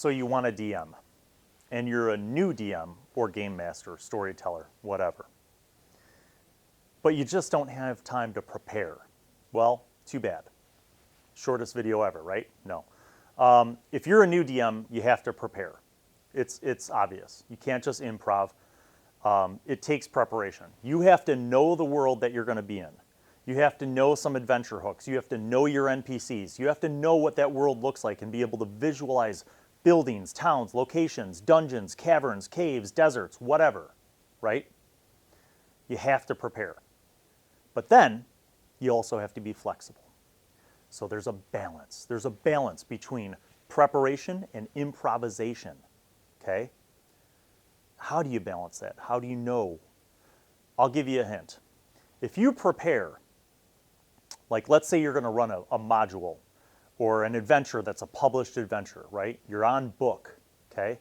So you want a DM, and you're a new DM or game master, storyteller, whatever. But you just don't have time to prepare. Well, too bad. Shortest video ever, right? No. If you're a new DM, you have to prepare. It's obvious. You can't just improv. It takes preparation. You have to know the world that you're going to be in. You have to know some adventure hooks. You have to know your NPCs. You have to know what that world looks like and be able to visualize buildings, towns, locations, dungeons, caverns, caves, deserts, whatever, right? You have to prepare. But then you also have to be flexible. So there's a balance. There's a balance between preparation and improvisation, okay? How do you balance that? How do you know? I'll give you a hint. If you prepare, like let's say you're going to run a module or an adventure that's a published adventure, right? You're on book, okay?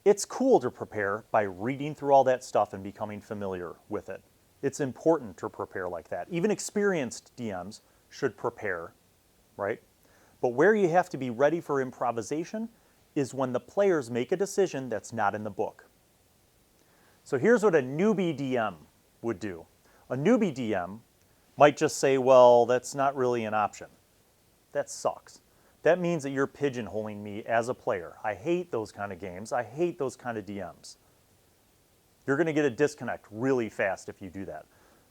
It's cool to prepare by reading through all that stuff and becoming familiar with it. It's important to prepare like that. Even experienced DMs should prepare, right? But where you have to be ready for improvisation is when the players make a decision that's not in the book. So here's what a newbie DM would do. A newbie DM might just say, well, that's not really an option. That sucks. That means that you're pigeonholing me as a player. I hate those kind of games. I hate those kind of DMs. You're going to get a disconnect really fast if you do that.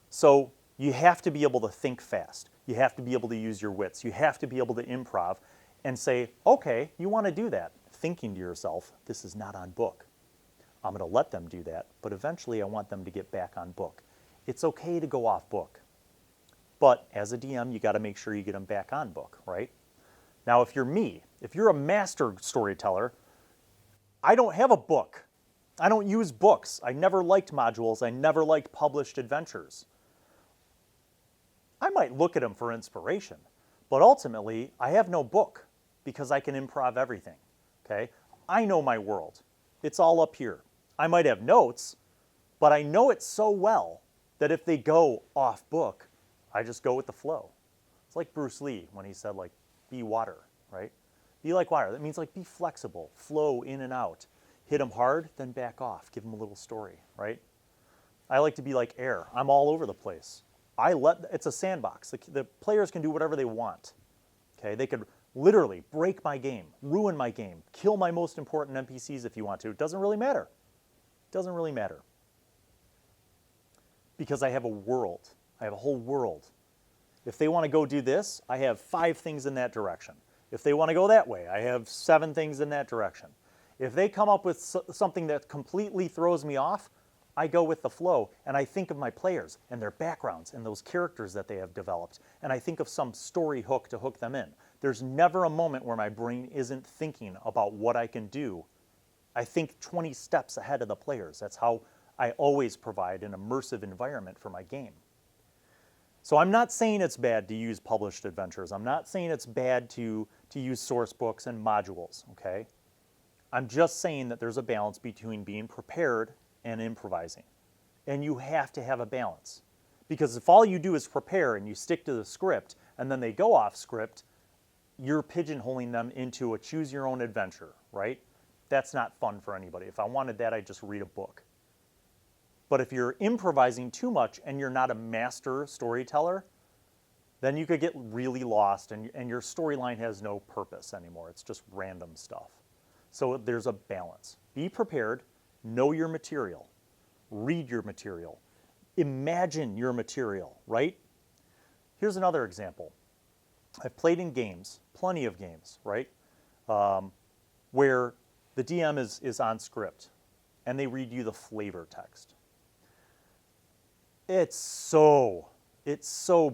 So you have to be able to think fast. You have to be able to use your wits. You have to be able to improv and say, okay, you want to do that. Thinking to yourself, this is not on book. I'm going to let them do that, but eventually I want them to get back on book. It's okay to go off book. But as a DM, you got to make sure you get them back on book, right? Now, if you're me, if you're a master storyteller, I don't have a book. I don't use books. I never liked modules. I never liked published adventures. I might look at them for inspiration, but ultimately, I have no book because I can improv everything, okay? I know my world. It's all up here. I might have notes, but I know it so well that if they go off book, I just go with the flow. It's like Bruce Lee when he said, like, be water, right? Be like water. That means, like, be flexible, flow in and out. Hit them hard, then back off. Give them a little story, right? I like to be like air. I'm all over the place. It's a sandbox. The players can do whatever they want, okay? They could literally break my game, ruin my game, kill my most important NPCs if you want to. It doesn't really matter. It doesn't really matter. Because I have a world. I have a whole world. If they want to go do this, I have 5 things in that direction. If they want to go that way, I have 7 things in that direction. If they come up with something that completely throws me off, I go with the flow and I think of my players and their backgrounds and those characters that they have developed. And I think of some story hook to hook them in. There's never a moment where my brain isn't thinking about what I can do. I think 20 steps ahead of the players. That's how I always provide an immersive environment for my game. So I'm not saying it's bad to use published adventures. I'm not saying it's bad to use source books and modules, okay? I'm just saying that there's a balance between being prepared and improvising. And you have to have a balance. Because if all you do is prepare and you stick to the script and then they go off script, you're pigeonholing them into a choose your own adventure, right? That's not fun for anybody. If I wanted that, I'd just read a book. But if you're improvising too much and you're not a master storyteller, then you could get really lost and your storyline has no purpose anymore. It's just random stuff. So there's a balance. Be prepared, know your material, read your material, imagine your material, right? Here's another example. I've played in games, plenty of games, right? Where the DM is on script and they read you the flavor text. It so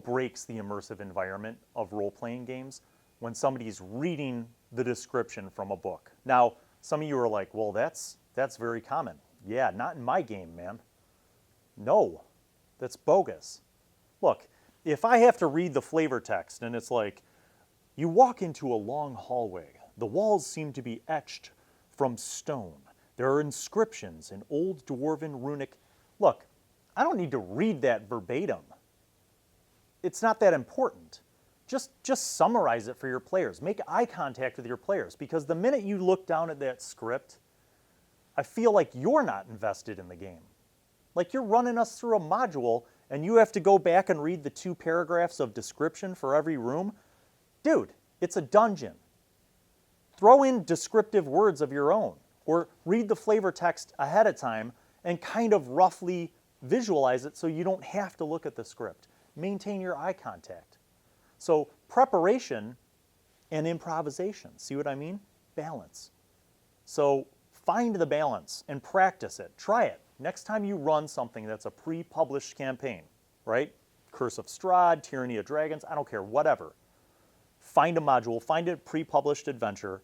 breaks the immersive environment of role-playing games when somebody's reading the description from a book. Now, some of you are like, well, that's very common. Yeah, not in my game, man. No, that's bogus. Look, if I have to read the flavor text and it's like, you walk into a long hallway. The walls seem to be etched from stone. There are inscriptions in old dwarven runic. Look, I don't need to read that verbatim. It's not that important. Just summarize it for your players. Make eye contact with your players, because the minute you look down at that script, I feel like you're not invested in the game. Like you're running us through a module and you have to go back and read the 2 paragraphs of description for every room. Dude, it's a dungeon. Throw in descriptive words of your own, or read the flavor text ahead of time and kind of roughly visualize it so you don't have to look at the script. Maintain your eye contact. So preparation and improvisation, see what I mean? Balance. So find the balance and practice it. Try it. Next time you run something that's a pre-published campaign, right? Curse of Strahd, Tyranny of Dragons, I don't care, whatever. Find a module, find a pre-published adventure,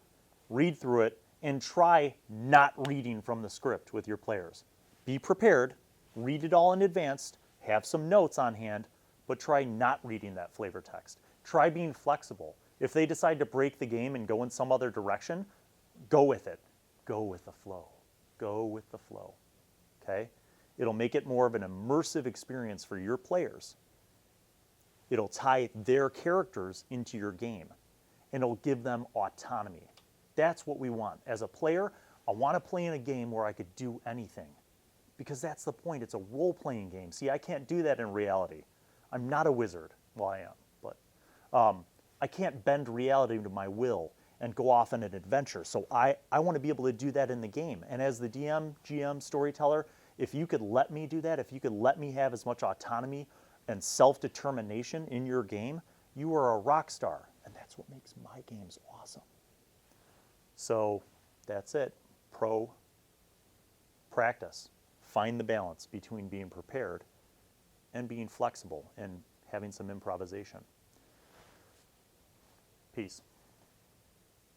read through it, and try not reading from the script with your players. Be prepared, read it all in advance, have some notes on hand, but try not reading that flavor text. Try being flexible. If they decide to break the game and go in some other direction, go with it. Go with the flow. Go with the flow. Okay? It'll make it more of an immersive experience for your players. It'll tie their characters into your game, and it'll give them autonomy. That's what we want. As a player, I want to play in a game where I could do anything, because that's the point. It's a role-playing game. See, I can't do that in reality. I'm not a wizard. Well, I am, but I can't bend reality to my will and go off on an adventure. So I want to be able to do that in the game. And as the DM, GM, storyteller, if you could let me do that, if you could let me have as much autonomy and self-determination in your game, you are a rock star. And that's what makes my games awesome. So that's it. Practice. Find the balance between being prepared and being flexible and having some improvisation. Peace.